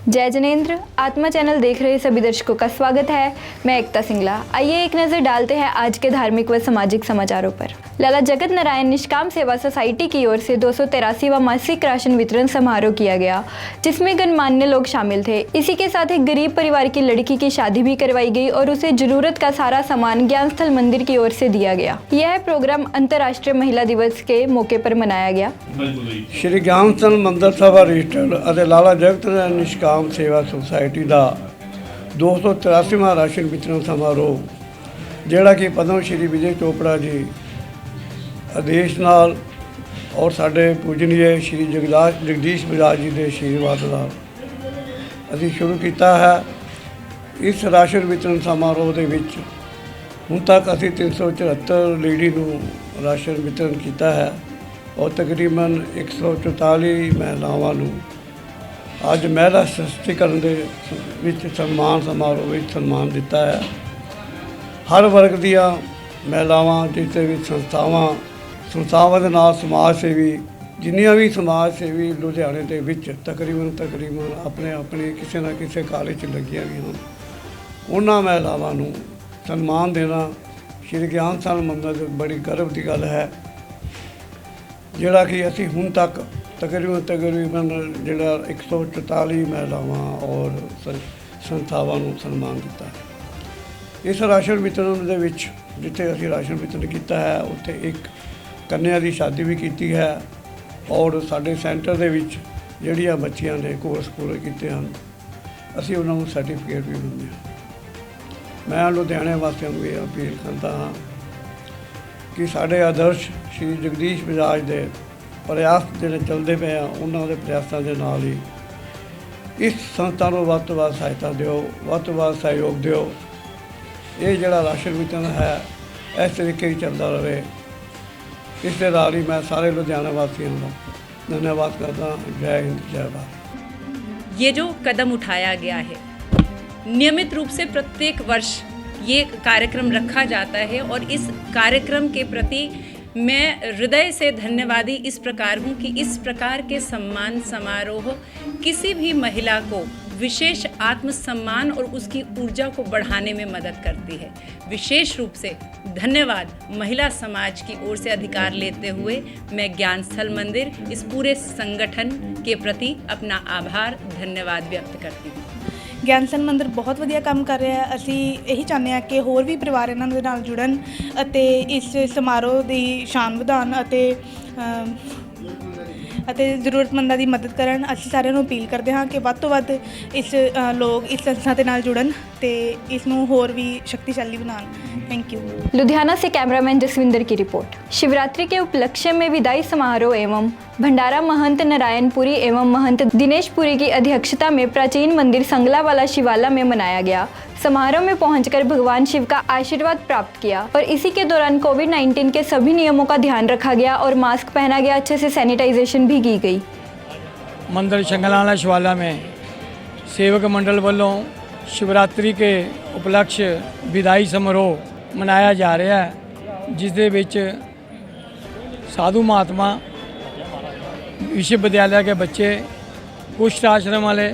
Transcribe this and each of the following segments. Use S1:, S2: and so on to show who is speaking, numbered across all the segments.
S1: जय जनेन्द्र। आत्मा चैनल देख रहे सभी दर्शकों का स्वागत है। मैं एकता सिंगला। आइए एक नज़र डालते हैं आज के धार्मिक व सामाजिक समाचारों पर। लाला जगत नारायण निष्काम सेवा सोसाइटी की ओर से 283वां मासिक राशन वितरण समारोह किया गया, जिसमें गणमान्य लोग शामिल थे। इसी के साथ एक गरीब परिवार की लड़की की शादी भी करवाई गई और उसे जरूरत का सारा सामान ज्ञान स्थल मंदिर की ओर से दिया गया। यह प्रोग्राम अंतर्राष्ट्रीय महिला दिवस के मौके पर मनाया गया।
S2: श्री ज्ञान स्थल मंदिर सभा रजिस्टर्ड और लाला जगत नारायण निष्काम सेवा सोसाइटी का 283वां राशन वितरण समारोह, ਜਿਹੜਾ कि पद्म श्री विजय चोपड़ा जी आदेश नाल और साडे पूजनीय श्री जगदीश बजाज जी के आशीर्वाद नाल असीं शुरू किया है। इस राशन वितरण समारोह के विच हुण तक असीं 374 लेडी नूं राशन वितरण किया है और तकरीबन 144 महिलावां नूं अज महिला सशक्तिकरण के विच सम्मान समारोह में सम्मान दिता है। हर वर्ग दियां महिलावां जिते भी संस्थावां दे नाल समाज सेवी जिन्नियां भी समाज सेवी लुधियाने के विच तकरीबन अपने किसी ना किसी कॉलेज लगियां भी हैं। उन्हां महिलावां नूं सम्मान देना श्री ज्ञान स्थल मंदिर बड़ी गर्व की गल है, जिहड़ा कि असीं हुण तक तकरीबन जिहड़ा 144 महिलावां और संस्थावां नूं सम्मान दिता है। इस राशन वितरण दे विच जिथे असीं राशन वितरण किया है उत्थे एक कन्या की शादी भी की है और साडे सेंटर दे विच जिहड़ियां बच्चियां ने कोर्स पूरे किए हैं असीं उन्हां नूं सर्टिफिकेट भी दिंदे हां। मैं लुधियाने वासियों नूं ये अपील करता हाँ कि साडे आदर्श श्री जगदीश बजाज दे प्रयास जिहड़े चलते पे हैं उन्होंने प्रयासों के नाल ही इस संस्था को वध तो वध सहायता दिओ, वध तो वध सहयोग दिओ। ये जिहड़ा राशन वितरण है इस तरीके ही चलता रहे। इस दे नाल ही मैं सारे लुधियाना वासियों का धन्यवाद करता। जय हिंद जय भारत।
S3: ये जो कदम उठाया गया है, नियमित रूप से प्रत्येक वर्ष ये कार्यक्रम रखा जाता है और इस कार्यक्रम के प्रति मैं हृदय से धन्यवादी इस प्रकार हूँ कि इस प्रकार के सम्मान समारोह किसी भी महिला को विशेष आत्मसम्मान और उसकी ऊर्जा को बढ़ाने में मदद करती है। विशेष रूप से धन्यवाद महिला समाज की ओर से अधिकार लेते हुए मैं ज्ञान स्थल मंदिर इस पूरे संगठन के प्रति अपना आभार धन्यवाद व्यक्त करती हूँ।
S4: ज्ञान स्थल मंदिर बहुत वधिया काम कर रहा है। असी यही चाहते हैं कि होर भी परिवार इन्हां दे नाल जुड़न अते इस समारोह की शान वधाउण अते ज़रूरतमंदां की मदद करन। असीं सारिआं नूं अपील करते हैं कि वध तो वध इस लोग इस संस्था के नाल जुड़न ते इसनूं होर भी शक्तिशाली बनाउण। Thank you.
S1: लुधियाना से कैमरामैन जसविंदर की रिपोर्ट। शिवरात्रि के उपलक्ष्य में विदाई समारोह एवं भंडारा महंत नारायणपुरी एवं महंत दिनेशपुरी की अध्यक्षता में प्राचीन मंदिर संगलावाला शिवाला में मनाया गया। समारोह में पहुंचकर भगवान शिव का आशीर्वाद प्राप्त किया और इसी के दौरान कोविड-19 के सभी नियमों का ध्यान रखा गया और मास्क पहना गया, अच्छे से सैनिटाइजेशन भी की गई।
S5: मंदिर संगलावाला शिवाला में सेवक मंडल वालों शिवरात्रि के उपलक्ष्य विदाई समारोह मनाया जा रहा है, जिस दे विच साधु महात्मा विश्वविद्यालय के बच्चे, कुष्ठ आश्रम वाले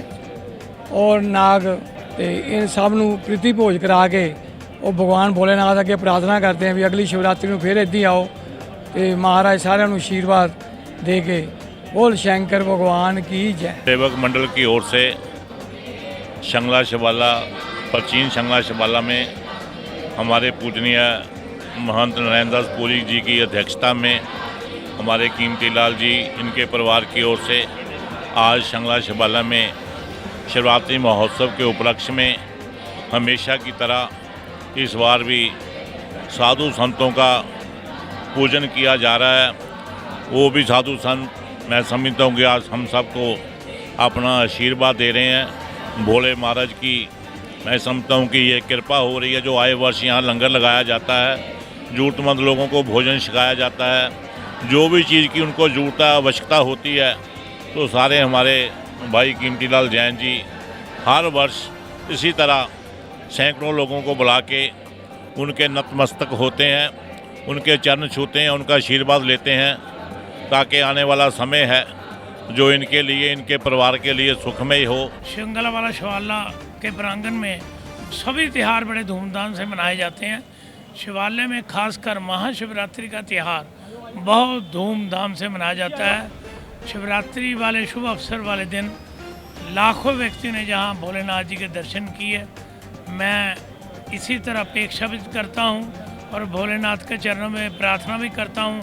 S5: और नाग ते इन सब नूं प्रीति भोज करा के और भगवान भोलेनाथ अगे प्रार्थना करते हैं भी अगली शिवरात्रि में फिर इदां आओ तो महाराज सारिਆਂ नूं आशीर्वाद दे के बोल शंकर भगवान की जय।
S6: सेवक मंडल की ओर से शंगला शिवाला प्राचीन शंगला शिवाला में हमारे पूजनीय महंत नारायण दास पुरी जी की अध्यक्षता में हमारे कीमती लाल जी इनके परिवार की ओर से आज शंगला शिवाला में शिवरात्रि महोत्सव के उपलक्ष्य में हमेशा की तरह इस बार भी साधु संतों का पूजन किया जा रहा है। वो भी साधु संत मैं समझता हूँ कि आज हम सबको अपना आशीर्वाद दे रहे हैं। भोले महाराज की मैं समझता हूँ कि ये कृपा हो रही है। जो आए वर्ष यहाँ लंगर लगाया जाता है, ज़रूरतमंद लोगों को भोजन छिकाया जाता है, जो भी चीज़ की उनको ज़रूरत आवश्यकता होती है, तो सारे हमारे भाई कीमती लाल जैन जी हर वर्ष इसी तरह सैकड़ों लोगों को बुला के उनके नतमस्तक होते हैं, उनके चरण छूते हैं, उनका आशीर्वाद लेते हैं, ताकि आने वाला समय है जो इनके लिए, इनके परिवार के लिए सुखमय हो।
S7: शिंगलावाला शिवाला के प्रांगण में सभी त्यौहार बड़े धूमधाम से मनाए जाते हैं। शिवालय में खासकर महाशिवरात्रि का त्यौहार बहुत धूमधाम से मनाया जाता है। शिवरात्रि वाले शुभ अवसर वाले दिन लाखों व्यक्तियों ने जहां भोलेनाथ जी के दर्शन किए। मैं इसी तरह अपेक्षा भी करता हूं और भोलेनाथ के चरणों में प्रार्थना भी करता हूं,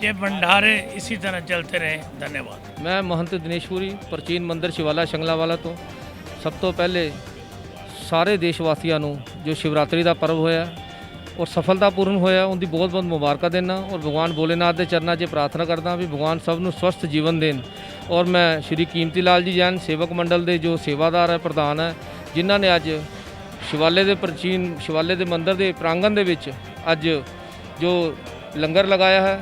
S7: ये भंडारे इसी तरह चलते रहें। धन्यवाद।
S8: मैं महंत दिनेशपुरी प्राचीन मंदिर शिवाला शंगलावाला तो सब तो पहले ਸਾਰੇ ਦੇਸ਼ਵਾਸੀਆਂ ਨੂੰ ਜੋ ਸ਼ਿਵਰਾਤਰੀ ਦਾ ਪਰਵ ਹੋਇਆ ਔਰ ਸਫਲਤਾਪੂਰਨ ਹੋਇਆ ਉਹਦੀ ਬਹੁਤ ਬਹੁਤ ਮੁਬਾਰਕਾਂ ਦੇਣਾ ਔਰ ਭਗਵਾਨ ਭੋਲੇਨਾਥ ਦੇ ਚਰਨਾਂ 'ਚ ਪ੍ਰਾਰਥਨਾ ਕਰਦਾ ਵੀ ਭਗਵਾਨ ਸਭ ਨੂੰ ਸਵਸਥ ਜੀਵਨ ਦੇਣ। ਔਰ ਮੈਂ ਸ਼੍ਰੀ ਕੀਮਤੀ ਲਾਲ ਜੀ ਜੈਨ ਸੇਵਕ ਮੰਡਲ ਦੇ ਜੋ ਸੇਵਾਦਾਰ ਹੈ, ਪ੍ਰਧਾਨ ਹੈ, ਜਿਨ੍ਹਾਂ ਨੇ ਅੱਜ ਸ਼ਿਵਾਲੇ ਦੇ ਪ੍ਰਾਚੀਨ ਸ਼ਿਵਾਲੇ ਦੇ ਮੰਦਿਰ ਦੇ ਪ੍ਰਾਂਗਣ ਦੇ ਵਿੱਚ ਅੱਜ ਜੋ ਲੰਗਰ ਲਗਾਇਆ ਹੈ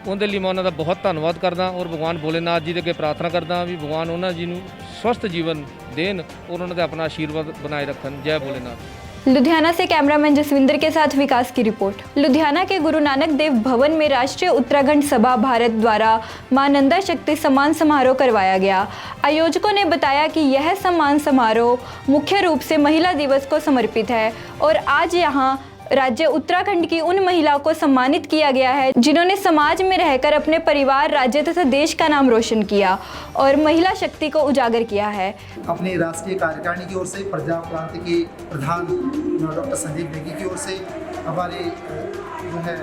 S8: ਉਹਦੇ ਲਈ ਮੈਂ ਉਹਨਾਂ ਦਾ ਬਹੁਤ ਧੰਨਵਾਦ ਕਰਦਾ ਔਰ ਭਗਵਾਨ ਭੋਲੇਨਾਥ ਜੀ ਦੇ ਅੱਗੇ ਪ੍ਰਾਰਥਨਾ ਕਰਦਾ ਵੀ ਭਗਵਾਨ ਉਹਨਾਂ ਜੀ ਨੂੰ स्वस्थ जीवन देन और उन्होंने अपना आशीर्वाद बनाए रखन। जय भोलेनाथ।
S1: लुधियाना से कैमरामैन जसविंदर के साथ विकास की रिपोर्ट। लुधियाना के गुरु नानक देव भवन में राष्ट्रीय उत्तराखंड सभा भारत द्वारा मां नंदा शक्ति सम्मान समारोह करवाया गया। आयोजकों ने बताया कि यह सम्मान समारोह मुख्य रूप से महिला दिवस को समर्पित है और आज यहाँ राज्य उत्तराखंड की उन महिलाओं को सम्मानित किया गया है जिन्होंने समाज में रहकर अपने परिवार, राज्य तथा देश का नाम रोशन किया और महिला शक्ति को उजागर किया है।
S9: अपने राष्ट्रीय कार्यकारिणी की ओर से, प्रजा प्रांत के प्रधान डॉक्टर संजीव नेगी की ओर से, हमारे जो है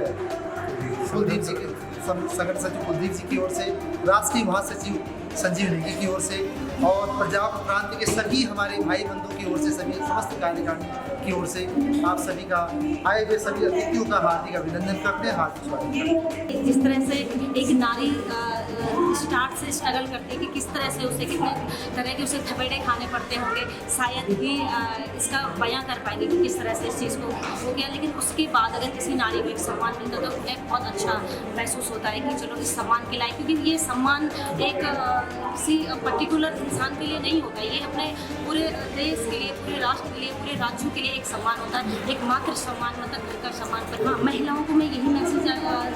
S9: कुलदीप जी के संगठन सचिव कुलदीप जी की ओर से, राष्ट्रीय महासचिव संजीव नेगी की ओर से और प्रजा प्रांत के सभी हमारे भाई बंधुओं की ओर से, सभी समस्त कार्यकारिणी की ओर से आप सभी का, आए हुए सभी अतिथियों का हार्दिक अभिनंदन करते हैं, हार्दिक स्वागत करते हैं।
S10: जिस तरह से एक नारी स्टार्ट से स्ट्रगल करती है कि किस तरह से उसे कितने तरह के उसे थपेड़े खाने पड़ते होंगे, शायद ही इसका बयां कर पाएंगे कि किस तरह से इस चीज़ को हो गया। लेकिन उसके बाद अगर किसी नारी को एक सम्मान मिलता है तो उन्हें बहुत अच्छा महसूस होता है कि चलो इस सम्मान के लायक, क्योंकि ये सम्मान एक किसी पर्टिकुलर इंसान के लिए नहीं होता, ये अपने पूरे देश के लिए, पूरे राष्ट्र के लिए, पूरे राज्यों के लिए एक सम्मान होता है, एक मात्र सम्मान, मतलब घर का सम्मान। पर हाँ, महिलाओं को मैं यही मैसेज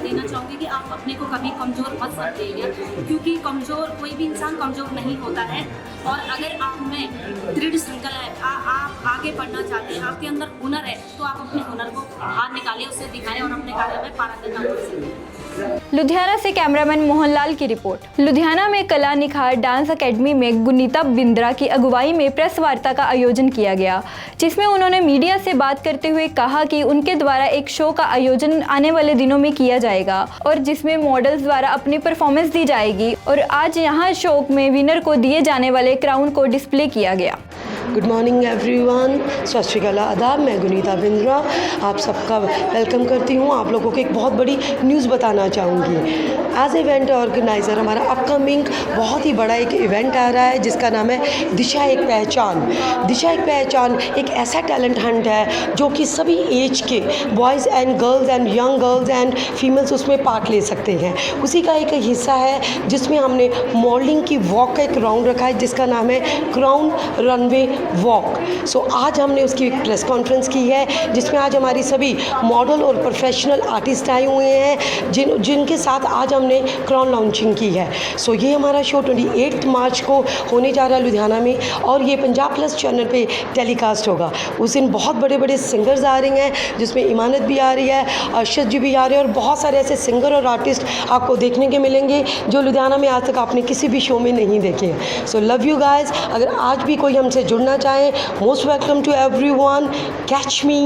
S10: देना चाहूँगी कि आप अपने को कभी कमज़ोर मत समझिएगा, क्योंकि कमज़ोर कोई भी इंसान कमज़ोर नहीं होता है। और अगर आप में दृढ़ संकल्प है, आप आगे बढ़ना चाहते हैं, आपके अंदर हुनर है, तो आप अपने हुनर को बाहर निकालिए, उसे दिखाएं और अपने कार्य में पारंगत हो सकें।
S1: लुधियाना से कैमरामैन मोहनलाल की रिपोर्ट। लुधियाना में कला निखार डांस एकेडमी में गुनीता बिंद्रा की अगुवाई में प्रेस वार्ता का आयोजन किया गया, जिसमें उन्होंने मीडिया से बात करते हुए कहा कि उनके द्वारा एक शो का आयोजन आने वाले दिनों में किया जाएगा और जिसमें मॉडल्स द्वारा अपनी परफॉर्मेंस दी जाएगी और आज यहाँ शो में विनर को दिए जाने वाले क्राउन को डिस्प्ले किया गया।
S11: गुड मॉर्निंग एवरीवन, सत श्री अकाल, आदाब। मैं गुनीता बिंद्रा आप सबका वेलकम करती हूँ। आप लोगों को एक बहुत बड़ी न्यूज़ बताना चाहूँगी। एज इवेंट ऑर्गेनाइज़र हमारा अपकमिंग बहुत ही बड़ा एक इवेंट आ रहा है जिसका नाम है दिशा एक पहचान। दिशा एक पहचान एक ऐसा टैलेंट हंट है जो कि सभी एज के boys and girls and young girls and females उसमें पार्ट ले सकते हैं। उसी का एक हिस्सा है जिसमें हमने मॉडलिंग की वॉक का एक राउंड रखा है जिसका नाम है क्राउन रनवे वॉक। सो आज हमने उसकी एक प्रेस कॉन्फ्रेंस की है जिसमें आज हमारी सभी मॉडल और प्रोफेशनल आर्टिस्ट आए हुए हैं जिनके साथ आज हमने क्राउन लॉन्चिंग की है। सो ये हमारा शो 28 मार्च को होने जा रहा है लुधियाना में और ये पंजाब प्लस चैनल पे टेलीकास्ट होगा। उस दिन बहुत बड़े बड़े सिंगर्स आ रहे हैं जिसमें इमानत भी आ रही है, अरशद जी भी आ रहे हैं और बहुत सारे ऐसे सिंगर और आर्टिस्ट आपको देखने के मिलेंगे जो लुधियाना में आज तक आपने किसी भी शो में नहीं देखे। So love you guys. अगर आज भी कोई हमसे जुड़ना चाहे, most welcome to everyone, catch me.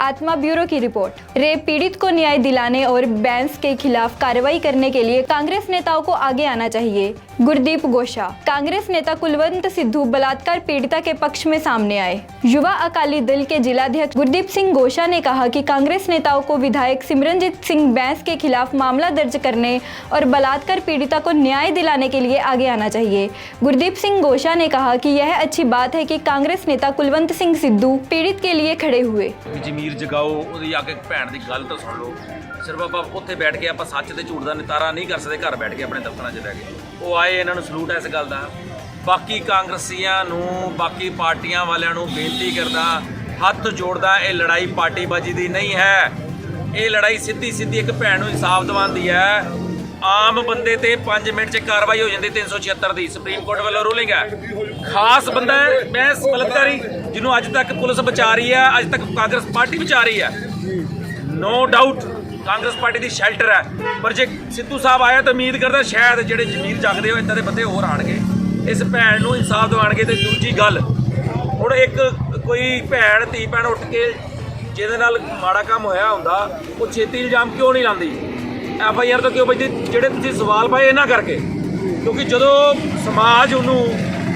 S1: आत्मा ब्यूरो की रिपोर्ट। रेप पीड़ित को न्याय दिलाने और बैंस के खिलाफ कार्रवाई करने के लिए कांग्रेस नेताओं को आगे आना चाहिए। गुरदीप गोशा। कांग्रेस नेता कुलवंत सिद्धू बलात्कार पीड़िता के पक्ष में सामने आए। युवा अकाली दल के जिलाध्यक्ष गुरदीप सिंह गोशा ने कहा कि कांग्रेस नेताओं को विधायक सिमरनजीत सिंह बैंस के खिलाफ मामला दर्ज करने और बलात्कार पीड़िता को न्याय दिलाने के लिए आगे आना चाहिए। गुरदीप सिंह गोशा ने कहा कि यह अच्छी बात है कि कांग्रेस नेता कुलवंत सिंह सिद्धू पीड़ित के लिए खड़े हुए।
S12: ਜ਼ਮੀਰ ਜਗਾਓ, ਉਹਦੀ ਆ ਕੇ ਭੈਣ ਦੀ ਗੱਲ ਤਾਂ ਸੁਣ ਲਓ। ਸਿਰਫ ਆਪਾਂ ਉੱਥੇ ਬੈਠ ਕੇ ਆਪਾਂ ਸੱਚ ਤੇ ਝੂਠ ਦਾ ਨਿਤਾਰਾ ਨਹੀਂ ਕਰ ਸਕਦੇ ਘਰ ਬੈਠ ਕੇ ਆਪਣੇ ਦਫ਼ਤਰਾਂ 'ਚ ਰਹਿ ਕੇ। ਉਹ ਆਏ, ਇਹਨਾਂ ਨੂੰ ਸਲੂਟ ਹੈ ਇਸ ਗੱਲ ਦਾ। ਬਾਕੀ ਕਾਂਗਰਸੀਆਂ ਨੂੰ, ਬਾਕੀ ਪਾਰਟੀਆਂ ਵਾਲਿਆਂ ਨੂੰ ਬੇਨਤੀ ਕਰਦਾ, ਹੱਥ ਜੋੜਦਾ, ਇਹ ਲੜਾਈ ਪਾਰਟੀਬਾਜ਼ੀ ਦੀ ਨਹੀਂ ਹੈ। ਇਹ ਲੜਾਈ ਸਿੱਧੀ ਇੱਕ ਭੈਣ ਨੂੰ ਇਨਸਾਫ ਦਿਵਾਉਣ ਦੀ ਹੈ। ਆਮ ਬੰਦੇ ਤੇ 5 ਮਿੰਟ 'ਚ ਕਾਰਵਾਈ ਹੋ ਜਾਂਦੀ 376 ਦੀ ਸੁਪਰੀਮ ਕੋਰਟ ਵੱਲੋਂ ਰੂਲਿੰਗ ਹੈ। ਖਾਸ ਬੰਦਾ ਹੈ ਮੈਂ ਬਲਤਕਾਰੀ ਜਿਹਨੂੰ ਅੱਜ ਤੱਕ ਪੁਲਿਸ ਬਚਾ ਰਹੀ ਹੈ, ਅੱਜ ਤੱਕ ਕਾਂਗਰਸ ਪਾਰਟੀ ਬਚਾ ਰਹੀ ਹੈ। ਨੋ ਡਾਊਟ ਕਾਂਗਰਸ ਪਾਰਟੀ ਦੀ ਸ਼ੈਲਟਰ ਹੈ, ਪਰ ਜੇ ਸਿੱਧੂ ਸਾਹਿਬ ਆਇਆ ਤਾਂ ਉਮੀਦ ਕਰਦਾ ਸ਼ਾਇਦ ਜਿਹੜੇ ਜ਼ਮੀਰ ਜਗਦੇ ਹੋ ਇੱਦਾਂ ਦੇ ਬੰਦੇ ਹੋਰ ਆਣਗੇ, ਇਸ ਭੈਣ ਨੂੰ ਇਨਸਾਫ ਦਿਵਾਉਣਗੇ। ਤੇ ਦੂਜੀ ਗੱਲ, ਹੁਣ ਇੱਕ ਕੋਈ ਭੈਣ ਧੀ ਭੈਣ ਉੱਠ ਕੇ ਜਿਹਦੇ ਨਾਲ ਮਾੜਾ ਕੰਮ ਹੋਇਆ ਹੁੰਦਾ ਉਹ ਛੇਤੀ ਇਲਜ਼ਾਮ ਕਿਉਂ ਨਹੀਂ ਲਾਉਂਦੀ, FIR ਤੋਂ ਕਿਉਂ ਵੱਜਦੀ? ਜਿਹੜੇ ਤੁਸੀਂ ਸਵਾਲ ਪਾਏ ਇਹਨਾਂ ਕਰਕੇ, ਕਿਉਂਕਿ ਜਦੋਂ ਸਮਾਜ ਉਹਨੂੰ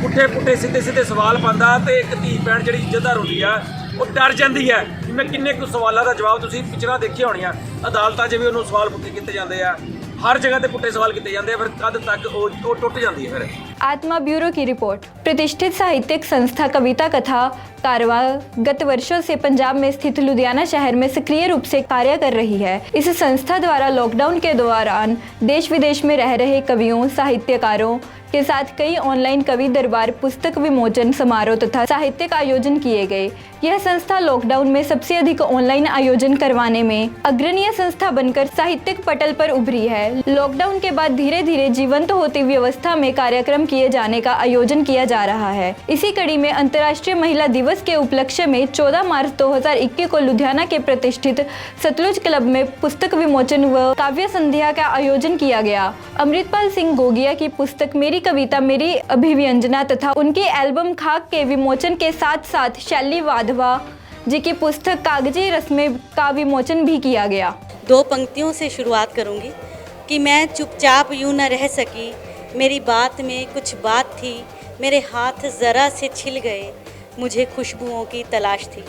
S12: ਪੁੱਠੇ ਸਿੱਧੇ ਸਵਾਲ ਪਾਉਂਦਾ ਤੇ ਇੱਕ ਧੀ ਭੈਣ ਜਿਹੜੀ ਇੱਜ਼ਤਦਾਰ ਹੁੰਦੀ ਆ ਉਹ ਡਰ ਜਾਂਦੀ ਹੈ। ਮੈਂ ਕਿੰਨੇ ਕੁ ਸਵਾਲਾਂ ਦਾ ਜਵਾਬ ਤੁਸੀਂ ਪਿਕਚਰਾਂ ਦੇਖੀਆਂ ਹੋਣੀਆਂ, ਅਦਾਲਤਾਂ 'ਚ ਵੀ ਉਹਨੂੰ ਸਵਾਲ ਪੁੱਠੇ ਕੀਤੇ ਜਾਂਦੇ ਆ, हर जगह पे पुट्टे सवाल किए जाते हैं, फिर कद तक वो टुट जाती है। फिर
S1: आत्मा ब्यूरो की रिपोर्ट। प्रतिष्ठित साहित्यिक संस्था कविता कथा कारवां गत वर्षों से पंजाब में स्थित लुधियाना शहर में सक्रिय रूप से कार्य कर रही है। इस संस्था द्वारा लॉकडाउन के दौरान देश विदेश में रह रहे कवियों साहित्यकारों के साथ कई ऑनलाइन कवि दरबार, पुस्तक विमोचन समारोह तथा साहित्यिक आयोजन किए गए। यह संस्था लॉकडाउन में सबसे अधिक ऑनलाइन आयोजन करवाने में अग्रणीय संस्था बनकर साहित्यिक पटल पर उभरी है। लॉकडाउन के बाद धीरे धीरे जीवंत होती व्यवस्था में कार्यक्रम किए जाने का आयोजन किया जा रहा है। इसी कड़ी में अंतर्राष्ट्रीय महिला दिवस के उपलक्ष्य में 14 मार्च 2021 को लुधियाना के प्रतिष्ठित सतलुज क्लब में पुस्तक विमोचन व काव्य संध्या का आयोजन किया गया। अमृतपाल सिंह गोगिया की पुस्तक मेरी कविता मेरी अभिव्यंजना तथा उनकी एल्बम खाक के विमोचन के साथ साथ शैली वाधवा जी की पुस्तक कागजी रस्में का विमोचन भी किया गया।
S13: 2 पंक्तियों से शुरुआत करूंगी कि मैं चुपचाप यूं न रह सकी, मेरी बात में कुछ बात थी, मेरे हाथ ज़रा से छिल गए, मुझे खुशबुओं की तलाश थी।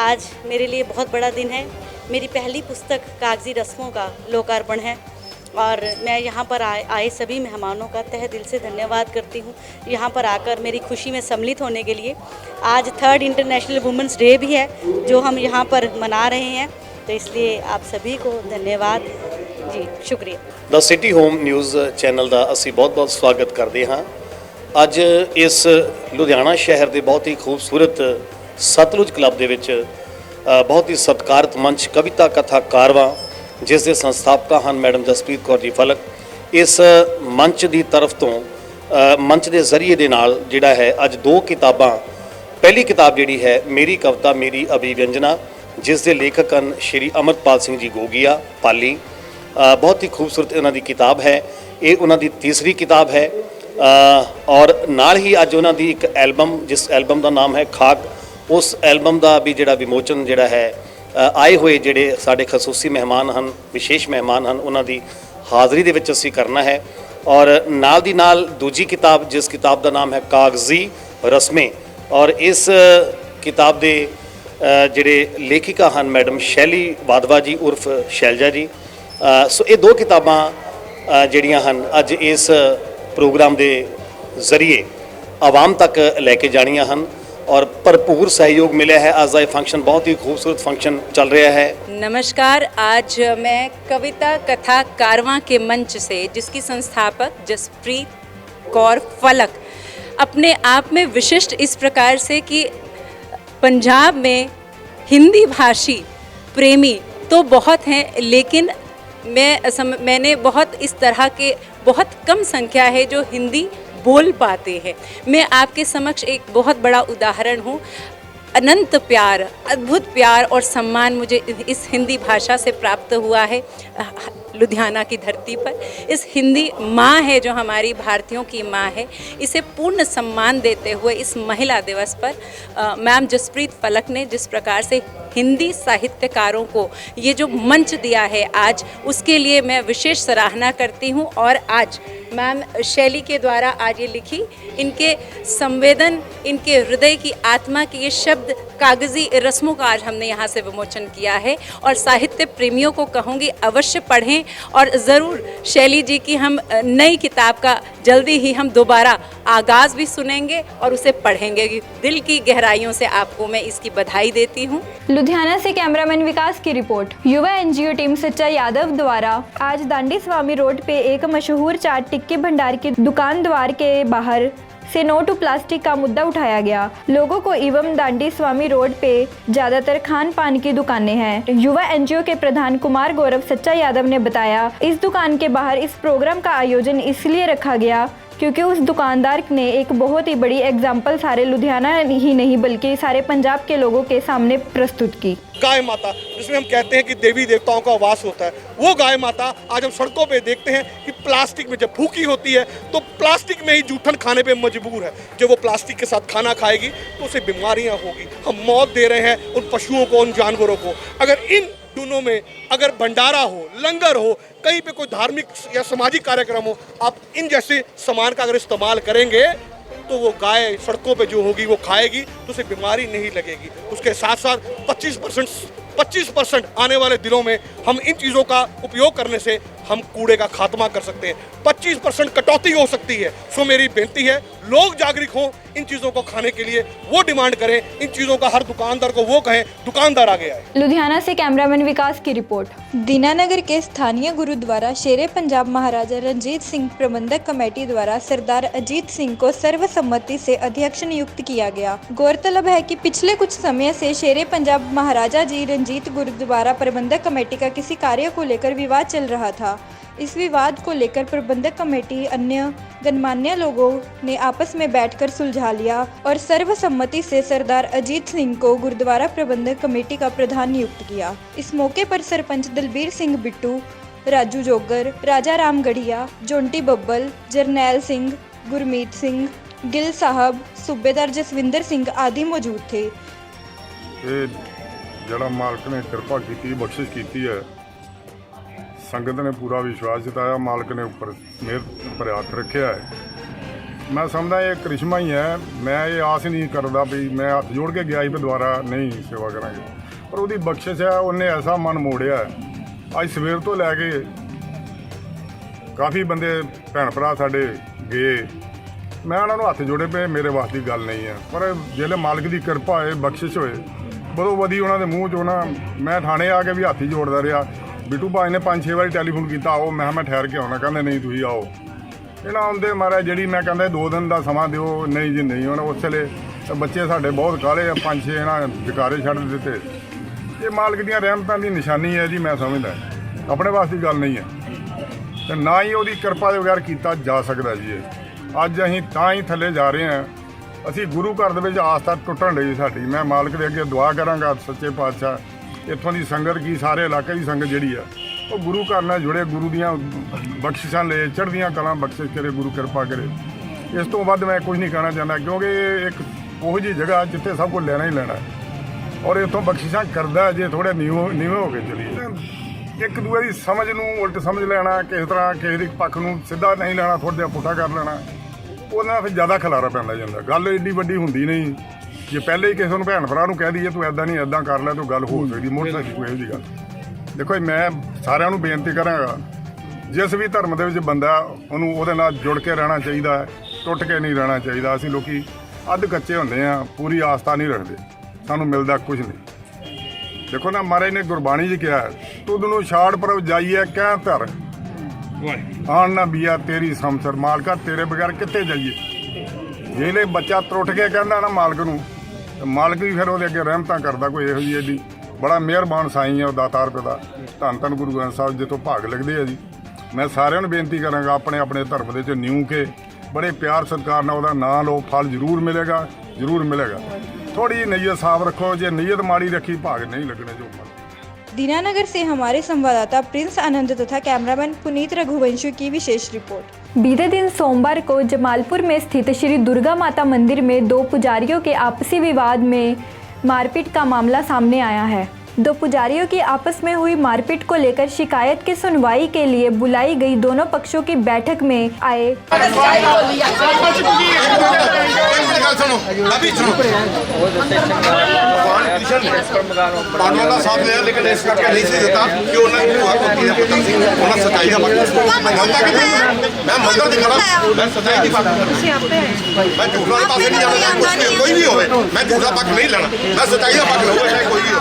S13: आज मेरे लिए बहुत बड़ा दिन है। मेरी पहली पुस्तक कागजी रस्मों का लोकार्पण है और मैं यहाँ पर आए सभी मेहमानों का तहे दिल से धन्यवाद करती हूँ, यहाँ पर आकर मेरी खुशी में सम्मिलित होने के लिए। आज 3rd इंटरनेशनल वुमेंस डे भी है जो हम यहाँ पर मना रहे हैं, तो इसलिए आप सभी को धन्यवाद जी, शुक्रिया।
S14: The city home news channel का असी बहुत बहुत स्वागत करते हाँ। अज इस लुधियाना शहर के बहुत ही खूबसूरत सतलुज क्लब के विच बहुत ही सत्कारत मंच कविता कथा कारवां जिस दे संस्थापक हैं मैडम जसप्रीत कौर जी फलक, इस मंच की तरफ तो मंच के जरिए दे नाल जिहड़ा है अज 2 किताबां, पहली किताब जिहड़ी है मेरी कविता मेरी अभिव्यंजना जिस दे लेखक हैं श्री अमृतपाल सिंह जी गोगिया पाली, बहुत ही खूबसूरत उन्हां दी किताब है। ये उन्हां दी तीसरी किताब है और नाल ही अज उन्हां दी एक एल्बम, जिस एल्बम का नाम है खाक, उस एल्बम का भी जिहड़ा विमोचन जिहड़ा है आए हुए जिहड़े साडे खसूसी मेहमान हैं, विशेष मेहमान हैं, उन्हां दी हाज़री दे विच असीं करना है। और नाल दी नाल दूजी किताब जिस किताब का नाम है कागजी रस्में, और इस किताब दे जिहड़े लेखिका हैं मैडम शैली वाधवा जी उर्फ शैलजा जी। सो ये 2 किताबां जिहड़ियां हैं अज इस प्रोग्राम के जरिए आवाम तक लैके जानियां हैं और भरपूर सहयोग मिला है। आज का फंक्शन बहुत ही खूबसूरत फंक्शन चल रहा है।
S3: नमस्कार, आज मैं कविता कथा कारवां के मंच से, जिसकी संस्थापक जसप्रीत कौर फलक अपने आप में विशिष्ट इस प्रकार से कि पंजाब में हिंदी भाषी प्रेमी तो बहुत हैं, लेकिन मैंने बहुत इस तरह के बहुत कम संख्या है जो हिंदी बोल पाते हैं। मैं आपके समक्ष एक बहुत बड़ा उदाहरण हूँ। अनंत प्यार, अद्भुत प्यार और सम्मान मुझे इस हिंदी भाषा से प्राप्त हुआ है लुधियाना की धरती पर। इस हिंदी माँ है जो हमारी भारतीयों की माँ है, इसे पूर्ण सम्मान देते हुए इस महिला दिवस पर मैम जसप्रीत फलक ने जिस प्रकार से हिंदी साहित्यकारों को ये जो मंच दिया है आज, उसके लिए मैं विशेष सराहना करती हूँ। और आज मैम शैली के द्वारा आज ये लिखी, इनके संवेदन, इनके हृदय की आत्मा की ये शब्द कागज़ी रस्मों का आज हमने यहाँ से विमोचन किया है। और साहित्य प्रेमियों को कहूँगी अवश्य पढ़ें और ज़रूर शैली जी की हम नई किताब का जल्दी ही हम दोबारा आगाज़ भी सुनेंगे और उसे पढ़ेंगे। दिल की गहराइयों से आपको मैं इसकी बधाई देती हूँ।
S1: लुधियाना से कैमरामैन विकास की रिपोर्ट। युवा एनजीओ टीम सच्चा यादव द्वारा आज दांडी स्वामी रोड पे एक मशहूर चाट टिक्की भंडार की दुकान द्वार के बाहर से नो टू प्लास्टिक का मुद्दा उठाया गया। लोगों को एवं दांडी स्वामी रोड पे ज्यादातर खान पान की दुकानें हैं। युवा एनजीओ के प्रधान कुमार गौरव सच्चा यादव ने बताया, इस दुकान के बाहर इस प्रोग्राम का आयोजन इसलिए रखा गया क्योंकि उस दुकानदार ने एक बहुत ही बड़ी एग्जाम्पल सारे लुधियाना ही नहीं बल्कि सारे पंजाब के लोगों के सामने प्रस्तुत की।
S15: गाय माता, जिसमें हम कहते हैं कि देवी देवताओं का वास होता है, वो गाय माता आज हम सड़कों पे देखते हैं कि प्लास्टिक में जब भूखी होती है तो प्लास्टिक में ही जूठन खाने पे मजबूर है। जब वो प्लास्टिक के साथ खाना खाएगी तो उसे बीमारियां होगी। हम मौत दे रहे हैं उन पशुओं को, उन जानवरों को। अगर इन दोनों में अगर भंडारा हो, लंगर हो, कहीं पे कोई धार्मिक या सामाजिक कार्यक्रम हो, आप इन जैसे सामान का अगर इस्तेमाल करेंगे तो वो गाय सड़कों पे जो होगी वो खाएगी तो उसे बीमारी नहीं लगेगी। उसके साथ साथ 25% आने वाले दिनों में हम इन चीज़ों का उपयोग करने से हम कूड़े का खात्मा कर सकते हैं। 25% कटौती हो सकती है। सो मेरी बेनती है, लोग जागरूक हों, इन चीज़ों को खाने के लिए वो डिमांड करें, इन चीज़ों का हर दुकानदार को वो कहें, दुकानदार आगे आए।
S1: लुधियाना से कैमरामैन विकास की रिपोर्ट। दीनानगर के स्थानीय गुरुद्वारा शेरे पंजाब महाराजा रणजीत सिंह प्रबंधक कमेटी द्वारा सरदार अजीत सिंह को सर्वसम्मति से अध्यक्ष नियुक्त किया गया। गौरतलब है कि पिछले कुछ समय से शेरे पंजाब महाराजा जी रंजीत गुरुद्वारा प्रबंधक कमेटी का किसी कार्य को लेकर विवाद चल रहा था। इस विवाद को लेकर प्रबंधक कमेटी अन्य गणमान्य लोगों ने आपस में बैठकर सुलझा लिया और सर्वसम्मति से सरदार अजीत सिंह को गुरुद्वारा प्रबंधक कमेटी का प्रधान नियुक्त किया। इस मौके पर सरपंच दलबीर सिंह बिट्टू, राजू जोगर, राजा राम गढ़िया, जोंटी बब्बल, जरनैल सिंह, गुरमीत सिंह, गिल साहब, सूबेदार जसविंदर सिंह आदि मौजूद थे।
S16: ਜਿਹੜਾ ਮਾਲਕ ਨੇ ਕਿਰਪਾ ਕੀਤੀ, ਬਖਸ਼ਿਸ਼ ਕੀਤੀ ਹੈ, ਸੰਗਤ ਨੇ ਪੂਰਾ ਵਿਸ਼ਵਾਸ ਜਤਾਇਆ, ਮਾਲਕ ਨੇ ਉੱਪਰ ਮਿਹਰ ਭਰਿਆ ਹੱਥ ਰੱਖਿਆ ਹੈ। ਮੈਂ ਸਮਝਦਾ ਇਹ ਕਰਿਸ਼ਮਾ ਹੀ ਹੈ। ਮੈਂ ਇਹ ਆਸ ਨਹੀਂ ਕਰਦਾ ਵੀ ਮੈਂ ਹੱਥ ਜੋੜ ਕੇ ਗਿਆ ਹੀ ਵੀ ਦੁਬਾਰਾ ਨਹੀਂ ਸੇਵਾ ਕਰਾਂਗੇ, ਪਰ ਉਹਦੀ ਬਖਸ਼ਿਸ਼ ਹੈ। ਉਹਨੇ ਐਸਾ ਮਨ ਮੋੜਿਆ। ਅੱਜ ਸਵੇਰ ਤੋਂ ਲੈ ਕੇ ਕਾਫੀ ਬੰਦੇ ਭੈਣ ਭਰਾ ਸਾਡੇ ਗਏ, ਮੈਂ ਉਹਨਾਂ ਨੂੰ ਹੱਥ ਜੋੜੇ ਪਏ, ਮੇਰੇ ਵਾਸਤੇ ਦੀ ਗੱਲ ਨਹੀਂ ਹੈ। ਪਰ ਜਿਹੜੇ ਮਾਲਕ ਦੀ ਕਿਰਪਾ ਹੋਏ, ਬਖਸ਼ਿਸ਼ ਹੋਏ, ਬਦੋ ਵਧੀ ਉਹਨਾਂ ਦੇ ਮੂੰਹ 'ਚੋਂ ਨਾ, ਮੈਂ ਥਾਣੇ ਆ ਕੇ ਵੀ ਹੱਥ ਹੀ ਜੋੜਦਾ ਰਿਹਾ। ਬਿੱਟੂ ਭਾਈ ਨੇ 5-6 ਵਾਰੀ ਟੈਲੀਫੋਨ ਕੀਤਾ, ਆਓ, ਮੈਂ ਠਹਿਰ ਕੇ ਆਉਣਾ, ਕਹਿੰਦੇ ਨਹੀਂ ਤੁਸੀਂ ਆਓ। ਇਹਨਾਂ ਆਉਂਦੇ ਮਾਰਾ ਜਿਹੜੀ ਮੈਂ ਕਹਿੰਦਾ 2 ਦਿਨ ਦਾ ਸਮਾਂ ਦਿਓ, ਨਹੀਂ ਜੀ ਨਹੀਂ। ਹੁਣ ਉਸ ਵੇਲੇ ਬੱਚੇ ਸਾਡੇ ਬਹੁਤ ਕਾਲੇ ਆ, 5-6 ਇਹਨਾਂ ਜਕਾਰੇ ਛੱਡ ਦਿੱਤੇ। ਇਹ ਮਾਲਕ ਦੀਆਂ ਰਹਿਮਤਾਂ ਦੀ ਨਿਸ਼ਾਨੀ ਹੈ ਜੀ, ਮੈਂ ਸਮਝਦਾ ਆਪਣੇ ਵਾਸਤੇ ਦੀ ਗੱਲ ਨਹੀਂ ਹੈ ਤੇ ਨਾ ਹੀ ਉਹਦੀ ਕਿਰਪਾ ਦੇ ਬਗੈਰ ਕੀਤਾ ਜਾ ਸਕਦਾ ਜੀ। ਇਹ ਅੱਜ ਅਸੀਂ ਤਾਂ ਹੀ ਥੱਲੇ ਜਾ ਰਹੇ ਹਾਂ। ਅਸੀਂ ਗੁਰੂ ਘਰ ਦੇ ਵਿੱਚ ਆਸਥਾ ਟੁੱਟਣ ਰਹੀ ਸਾਡੀ। ਮੈਂ ਮਾਲਕ ਦੇ ਅੱਗੇ ਦੁਆ ਕਰਾਂਗਾ, ਸੱਚੇ ਪਾਤਸ਼ਾਹ ਇੱਥੋਂ ਦੀ ਸੰਗਤ ਕੀ ਸਾਰੇ ਇਲਾਕੇ ਦੀ ਸੰਗਤ ਜਿਹੜੀ ਆ ਉਹ ਗੁਰੂ ਘਰ ਨਾਲ ਜੁੜੇ, ਗੁਰੂ ਦੀਆਂ ਬਖਸ਼ਿਸ਼ਾਂ ਲੈ, ਚੜ੍ਹਦੀਆਂ ਕਲਾਂ ਬਖਸ਼ਿਸ਼ ਕਰੇ, ਗੁਰੂ ਕਿਰਪਾ ਕਰੇ। ਇਸ ਤੋਂ ਵੱਧ ਮੈਂ ਕੁਝ ਨਹੀਂ ਕਹਿਣਾ ਚਾਹੁੰਦਾ, ਕਿਉਂਕਿ ਇਹ ਇੱਕ ਉਹੋ ਜਿਹੀ ਜਗ੍ਹਾ ਜਿੱਥੇ ਸਭ ਕੁਝ ਲੈਣਾ ਹੀ ਲੈਣਾ ਔਰ ਇੱਥੋਂ ਬਖਸ਼ਿਸ਼ਾਂ ਕਰਦਾ। ਜੇ ਥੋੜ੍ਹੇ ਨੀਵੇਂ ਹੋ ਕੇ ਚਲੀਏ, ਇੱਕ ਦੂਏ ਦੀ ਸਮਝ ਨੂੰ ਉਲਟ ਸਮਝ ਲੈਣਾ, ਕਿਸੇ ਤਰ੍ਹਾਂ ਕਿਸੇ ਦੇ ਪੱਖ ਨੂੰ ਸਿੱਧਾ ਨਹੀਂ ਲੈਣਾ, ਥੋੜ੍ਹਾ ਜਿਹਾ ਪੁੱਠਾ ਕਰ ਲੈਣਾ, ਉਹਦੇ ਨਾਲ ਫਿਰ ਜ਼ਿਆਦਾ ਖਿਲਾਰਾ ਪੈਂਦਾ ਜਾਂਦਾ। ਗੱਲ ਏਡੀ ਵੱਡੀ ਹੁੰਦੀ ਨਹੀਂ। ਜੇ ਪਹਿਲੇ ਹੀ ਕਿਸੇ ਨੂੰ ਭੈਣ ਭਰਾ ਨੂੰ ਕਹਿ ਦਈਏ ਤੂੰ ਇੱਦਾਂ ਨਹੀਂ ਇੱਦਾਂ ਕਰ ਲੈ, ਤਾਂ ਗੱਲ ਹੋ ਸਕਦੀ, ਮੁੜ ਸਕਦੀ ਕੋਈ ਇਹੋ ਜਿਹੀ ਗੱਲ। ਦੇਖੋ ਮੈਂ ਸਾਰਿਆਂ ਨੂੰ ਬੇਨਤੀ ਕਰਾਂਗਾ, ਜਿਸ ਵੀ ਧਰਮ ਦੇ ਵਿੱਚ ਬੰਦਾ ਉਹਨੂੰ ਉਹਦੇ ਨਾਲ ਜੁੜ ਕੇ ਰਹਿਣਾ ਚਾਹੀਦਾ ਹੈ, ਟੁੱਟ ਕੇ ਨਹੀਂ ਰਹਿਣਾ ਚਾਹੀਦਾ। ਅਸੀਂ ਲੋਕੀ ਅੱਧ ਕੱਚੇ ਹੁੰਦੇ ਹਾਂ, ਪੂਰੀ ਆਸਥਾ ਨਹੀਂ ਰੱਖਦੇ, ਸਾਨੂੰ ਮਿਲਦਾ ਕੁਝ ਨਹੀਂ। ਦੇਖੋ ਨਾ, ਮਹਾਰਾਜ ਨੇ ਗੁਰਬਾਣੀ 'ਚ ਕਿਹਾ, ਤੁਧ ਨੂੰ ਛਾੜ ਪਰਵ ਜਾਈਏ ਕਹਿ ਧਰ, ਆਣ ਨਾ ਬੀਆ ਤੇਰੀ ਸਮਸਰ, ਮਾਲਕਾ ਤੇਰੇ ਬਗੈਰ ਕਿੱਥੇ ਜਾਈਏ। ਜਿਹੜੇ ਬੱਚਾ ਟੁੱਟ ਕੇ ਕਹਿੰਦਾ ਨਾ ਮਾਲਕ ਨੂੰ, ਮਾਲਕ ਵੀ ਫਿਰ ਉਹਦੇ ਅੱਗੇ ਰਹਿਮਤਾਂ ਕਰਦਾ। ਕੋਈ ਇਹੋ ਜਿਹੀ ਐਡੀ ਬੜਾ ਮਿਹਰਬਾਨ ਸਾਈਂ ਹੈ ਉਹ ਦਾਤਾਰ ਪਿਤਾ, ਧੰਨ ਧੰਨ ਗੁਰੂ ਗ੍ਰੰਥ ਸਾਹਿਬ ਜਿੱਥੋਂ ਭਾਗ ਲੱਗਦੇ ਆ ਜੀ। ਮੈਂ ਸਾਰਿਆਂ ਨੂੰ ਬੇਨਤੀ ਕਰਾਂਗਾ, ਆਪਣੇ ਆਪਣੇ ਧਰਮ ਦੇ 'ਚ ਨਿਊ ਕੇ ਬੜੇ ਪਿਆਰ ਸਤਿਕਾਰ ਨਾਲ ਉਹਦਾ ਨਾਂ ਲਓ, ਫਲ ਜ਼ਰੂਰ ਮਿਲੇਗਾ, ਜ਼ਰੂਰ ਮਿਲੇਗਾ। थोड़ी नीयत साफ रखो, जो नीयत माड़ी रखी भाग नहीं लगने जो।
S1: दीनानगर से हमारे संवाददाता प्रिंस आनंद तथा कैमरामैन पुनीत रघुवंशी की विशेष रिपोर्ट। बीते दिन सोमवार को जमालपुर में स्थित श्री दुर्गा माता मंदिर में 2 पुजारियों के आपसी विवाद में मारपीट का मामला सामने आया है। 2 पुजारियों की आपस में हुई मारपीट को लेकर शिकायत की सुनवाई के लिए बुलाई गई दोनों पक्षों की बैठक में आए
S17: कोई भी हो, मैं दूसरा पक्ष नहीं लेना, मैं सच्चाई का पक्ष लूंगा, चाहे कोई भी हो।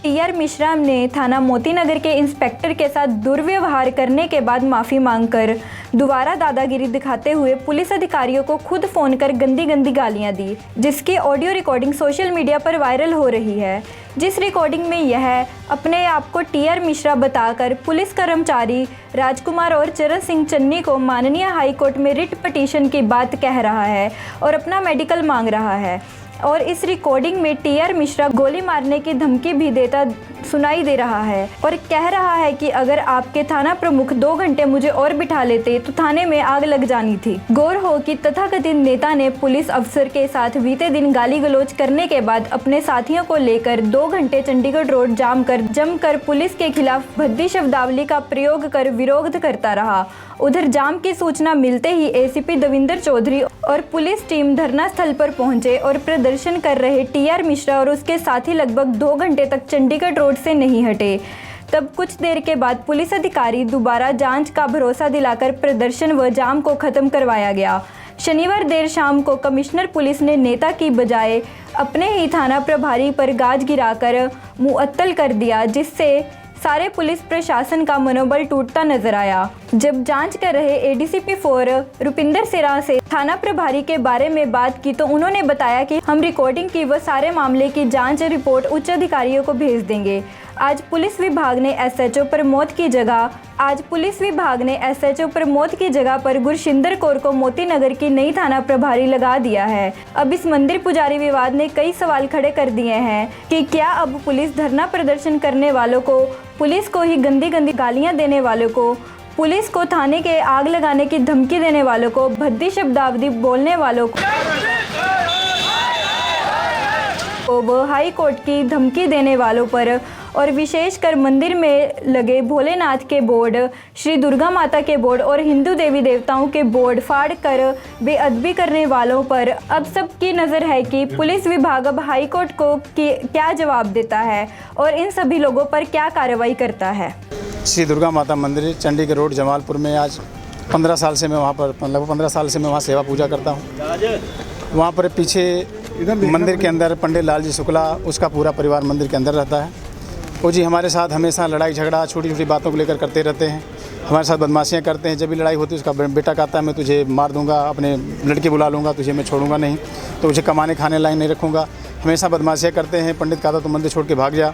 S1: टीआर मिश्रा ने थाना मोती नगर के इंस्पेक्टर के साथ दुर्व्यवहार करने के बाद माफ़ी मांगकर दोबारा दादागिरी दिखाते हुए पुलिस अधिकारियों को खुद फ़ोन कर गंदी गंदी गालियां दी, जिसकी ऑडियो रिकॉर्डिंग सोशल मीडिया पर वायरल हो रही है। जिस रिकॉर्डिंग में यह अपने आप को टीआर मिश्रा बताकर पुलिस कर्मचारी राजकुमार और चरण सिंह चन्नी को माननीय हाई कोर्ट में रिट पिटीशन की बात कह रहा है और अपना मेडिकल मांग रहा है। और इस रिकॉर्डिंग में टीआर मिश्रा गोली मारने की धमकी भी देता सुनाई दे रहा है और कह रहा है कि अगर आपके थाना प्रमुख 2 घंटे मुझे और बिठा लेते तो थाने में आग लग जानी थी। गौर हो कि तथाकथित नेता ने पुलिस अफसर के साथ बीते दिन गाली गलौज करने के बाद अपने साथियों को लेकर 2 घंटे चंडीगढ़ रोड जाम कर जमकर पुलिस के खिलाफ भद्दी शब्दावली का प्रयोग कर विरोध करता रहा। उधर जाम की सूचना मिलते ही एसीपी दविंदर चौधरी और पुलिस टीम धरना स्थल पर पहुंचे और प्रदर्शन कर रहे टीआर मिश्रा और उसके साथी लगभग 2 घंटे तक चंडीगढ़ रोड से नहीं हटे। तब कुछ देर के बाद पुलिस अधिकारी दोबारा जांच का भरोसा दिलाकर प्रदर्शन व जाम को खत्म करवाया गया। शनिवार देर शाम को कमिश्नर पुलिस ने नेता की बजाय अपने ही थाना प्रभारी पर गाज गिराकर मुअत्तल कर दिया, जिससे सारे पुलिस प्रशासन का मनोबल टूटता नजर आया। जब जांच कर रहे एडीसीपी 4 रुपिंदर सिरा से थाना प्रभारी के बारे में बात की तो उन्होंने बताया कि हम रिकॉर्डिंग की व सारे मामले की जांच रिपोर्ट उच्च अधिकारियों को भेज देंगे। आज पुलिस विभाग ने एसएचओ प्रमोद की जगह पर गुरशिंदर कौर को मोती नगर की नई थाना प्रभारी लगा दिया है। अब इस मंदिर पुजारी विवाद ने कई सवाल खड़े कर दिए हैं कि क्या अब पुलिस धरना प्रदर्शन करने वालों को, पुलिस को ही गंदी गंदी गालियां देने वालों को, पुलिस को थाने के आग लगाने की धमकी देने वालों को, भद्दी शब्दावली बोलने वालों को वो हाई कोर्ट की धमकी देने वालों पर और विशेषकर मंदिर में लगे भोलेनाथ के बोर्ड, श्री दुर्गा माता के बोर्ड और हिंदू देवी देवताओं के बोर्ड फाड़ कर बेअदबी करने वालों पर अब सबकी नज़र है कि पुलिस विभाग अब हाई कोर्ट को क्या जवाब देता है और इन सभी लोगों पर क्या कार्रवाई करता है।
S17: श्री दुर्गा माता मंदिर चंडीगढ़ रोड जमालपुर में आज 15 साल से मैं वहाँ पर लगभग 15 साल से मैं वहाँ सेवा पूजा करता हूँ। वहाँ पर पीछे मंदिर के अंदर पंडित लालजी शुक्ला, उसका पूरा परिवार मंदिर के अंदर रहता है। वो जी हमारे साथ हमेशा लड़ाई झगड़ा छोटी छोटी बातों को लेकर करते रहते हैं, हमारे साथ बदमाशियाँ करते हैं। जब भी लड़ाई होती है उसका बेटा कहता है मैं तुझे मार दूंगा, अपने लड़के बुला लूँगा, तुझे मैं छोड़ूंगा नहीं, तो मुझे कमाने खाने लायक नहीं रखूँगा। हमेशा बदमाशियाँ करते हैं। पंडित कहता तो मंदिर छोड़ के भाग जा।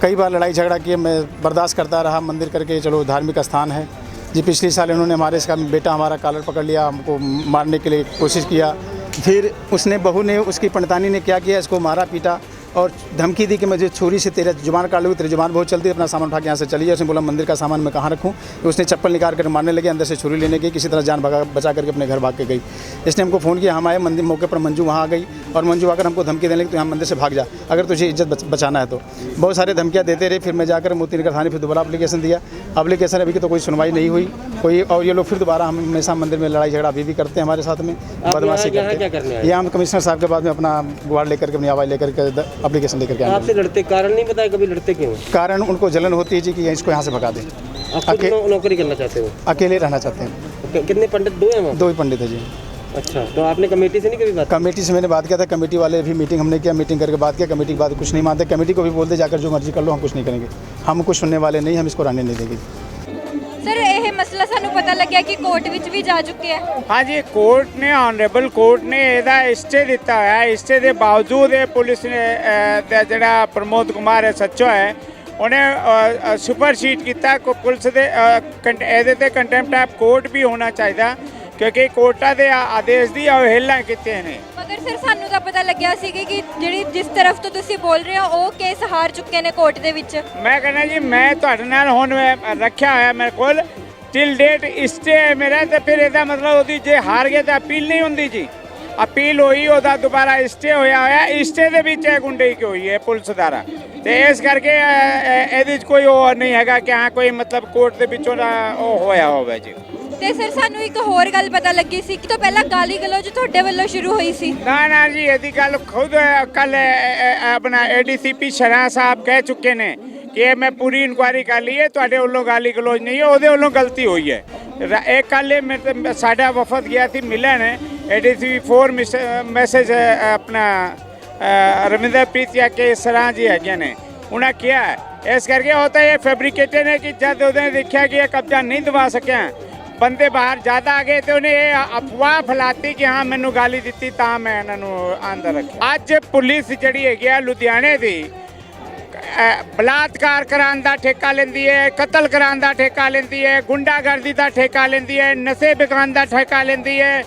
S17: कई बार लड़ाई झगड़ा किए, मैं बर्दाश्त करता रहा मंदिर करके, चलो धार्मिक स्थान है जी। पिछले साल इन्होंने हमारे इसका बेटा हमारा कॉलर पकड़ लिया, हमको मारने के लिए कोशिश किया। फिर उसने बहू ने, उसकी पंडितानी ने क्या किया, इसको मारा पीटा और धमकी दी कि मुझे छुरी से तेरे जुबान काट लूँगी, तेरी जुबान बहुत चलती है, अपना सामान उठा के यहाँ से चली जाए। उसने बोला मंदिर का सामान मैं कहाँ रखूँ। तो उसने चप्पल निकाल कर मारने लगे, अंदर से छुरी लेने गई, किसी तरह जान बचा करके अपने घर भाग के गई। इसने हमको फ़ोन किया, हम आए मंदिर, मौके पर मंजू वहाँ आ गई और मंजू आकर हमको धमकी देने लगी तो यहाँ मंदिर से भाग जा, अगर तुझे इज्जत बचाना है तो। बहुत सारे धमकियाँ देते रहे। फिर मैं जाकर मोती नगर थाने फिर दोबारा एप्लीकेशन दिया। एप्लीकेशन अभी की तो कोई सुनवाई नहीं हुई कोई, और ये लोग फिर दोबारा हम हमेशा मंदिर में लड़ाई झगड़ा अभी भी करते हैं, हमारे साथ में बदमाशी करते हैं। यहाँ हम कमिश्नर साहब के पास में अपना गुहार लेकर के, अपनी आवाज़ लेकर के एप्लीकेशन लेकर के आए।
S18: आपसे लड़ते कारण नहीं बताया कभी, लड़ते क्यों?
S17: कारण उनको जलन होती है जी कि इसको यहाँ से भगा दें।
S18: नौकरी करना चाहते हो?
S17: अकेले रहना चाहते हैं।
S18: कितने पंडित? 2 हैं वहाँ?
S17: 2 ही पंडित है जी।
S18: अच्छा, तो आपने कमेटी से नहीं कभी बात?
S17: कमेटी से मैंने बात किया था, कमेटी वाले भी मीटिंग हमने किया, मीटिंग करके बात किया, कमेटी की बात कुछ नहीं मानते। कमेटी को भी बोलते जाकर जो मर्जी कर लो, हम कुछ नहीं करेंगे, हम कुछ सुनने वाले नहीं, हम इसको रहने नहीं देंगे।
S1: सर ये मसला सानू पता लग्या कि कोर्ट विच भी जा चुके हैं।
S19: हाँ जी, कोर्ट ने, ऑनरेबल कोर्ट ने ਇਹਦਾ स्टे दिता है। स्टे के बावजूद पुलिस ने ਜਿਹੜਾ प्रमोद कुमार सचो है उन्हें सुपरसीड किया। पुलिस के ਇਹਦੇ कंटेम्प्ट ऑफ कोर्ट भी होना चाहिए क्योंकि कोर्टा के आदेश की अवहेलना की ने।
S1: मगर सर सानू तो पता लग्या सी कि ਜਿਹੜੀ जिस तरफ तो तुसी बोल रहे हो वो केस हार चुके ने कोर्ट ਦੇ ਵਿੱਚ।
S19: मैं कहना जी मैं ਤੁਹਾਡੇ ਨਾਲ ਹੁਣ रखा है मेरे को टिल डेट स्टे है मेरा, तो फिर ਇਹਦਾ मतलब ਉਹਦੀ ਜੇ हार गए तो अपील नहीं होंगी जी। अपील हुई ਉਹਦਾ ਦੁਬਾਰਾ स्टे होया स्टे ਦੇ ਵਿੱਚ ਇਹ ਗੁੰਡਾਈ क्यों हुई है पुलिस द्वारा। ਤੇ ਇਸ ਕਰਕੇ ਇਹਦੇ 'ਚ ਕੋਈ ਉਹ ਨਹੀਂ ਹੈਗਾ ਕਿ ਹਾਂ ਕੋਈ ਮਤਲਬ ਕੋਰਟ ਦੇ ਵਿੱਚੋਂ ਦਾ ਉਹ ਹੋਇਆ ਹੋਵੇ ਜੀ।
S1: ਤੇ ਸਰ ਸਾਨੂੰ ਇੱਕ ਹੋਰ ਗੱਲ ਪਤਾ ਲੱਗੀ ਸੀ ਕਿ ਤੋਂ ਪਹਿਲਾਂ ਗਾਲੀ ਗਲੋਚ ਤੁਹਾਡੇ ਵੱਲੋਂ ਸ਼ੁਰੂ ਹੋਈ ਸੀ।
S19: ਨਾ ਜੀ ਇਹਦੀ ਗੱਲ ਖੁਦ ਕੱਲ ਆਪਣਾ ADCP ਸ਼ਰਾ ਸਾਹਿਬ ਕਹਿ ਚੁੱਕੇ ਨੇ ਕਿ ਮੈਂ ਪੂਰੀ ਇਨਕੁਆਇਰੀ ਕਰ ਲਈ ਹੈ, ਤੁਹਾਡੇ ਵੱਲੋਂ ਗਾਲੀ ਗਲੋਚ ਨਹੀਂ ਹੈ, ਉਹਦੇ ਵੱਲੋਂ ਗਲਤੀ ਹੋਈ ਹੈ। ਇਹ ਕੱਲ ਸਾਡਾ ਵਫਦ ਗਿਆ ਸੀ ਮਿਲਣ ADCP 4 ਮੈਸੇਜ ਆਪਣਾ ਰਵਿੰਦਰਪ੍ਰੀਤ ਕੇ ਸਰਾਂ ਜੀ ਹੈਗੇ ਨੇ, ਉਹਨਾਂ ਕਿਹਾ ਇਸ ਕਰਕੇ ਉਹ ਤਾਂ ਇਹ ਫੈਬਰੀਕੇਟਡ ਹੈ ਕਿ ਜਦ ਉਹਨੇ ਦੇਖਿਆ ਕਿ ਇਹ ਕਬਜ਼ਾ ਨਹੀਂ ਦਵਾ ਸਕਿਆ, ਬੰਦੇ ਬਾਹਰ ਜ਼ਿਆਦਾ ਆ ਗਏ ਤੇ ਉਹਨੇ ਇਹ ਅਫਵਾਹ ਫੈਲਾਤੀ ਕਿ ਹਾਂ ਮੈਨੂੰ ਗਾਲੀ ਦਿੱਤੀ ਤਾਂ ਮੈਂ ਇਹਨਾਂ ਨੂੰ ਅੰਦਰ ਰੱਖਿਆ। ਅੱਜ ਪੁਲਿਸ ਜਿਹੜੀ ਹੈਗੀ ਆ ਲੁਧਿਆਣੇ ਦੀ ਬਲਾਤਕਾਰ ਕਰਾਉਣ ਦਾ ਠੇਕਾ ਲੈਂਦੀ ਹੈ, ਕਤਲ ਕਰਾਉਣ ਦਾ ਠੇਕਾ ਲੈਂਦੀ ਹੈ, ਗੁੰਡਾਗਰਦੀ ਦਾ ਠੇਕਾ ਲੈਂਦੀ ਹੈ, ਨਸ਼ੇ ਵਿਕਾਉਣ ਦਾ ਠੇਕਾ ਲੈਂਦੀ ਹੈ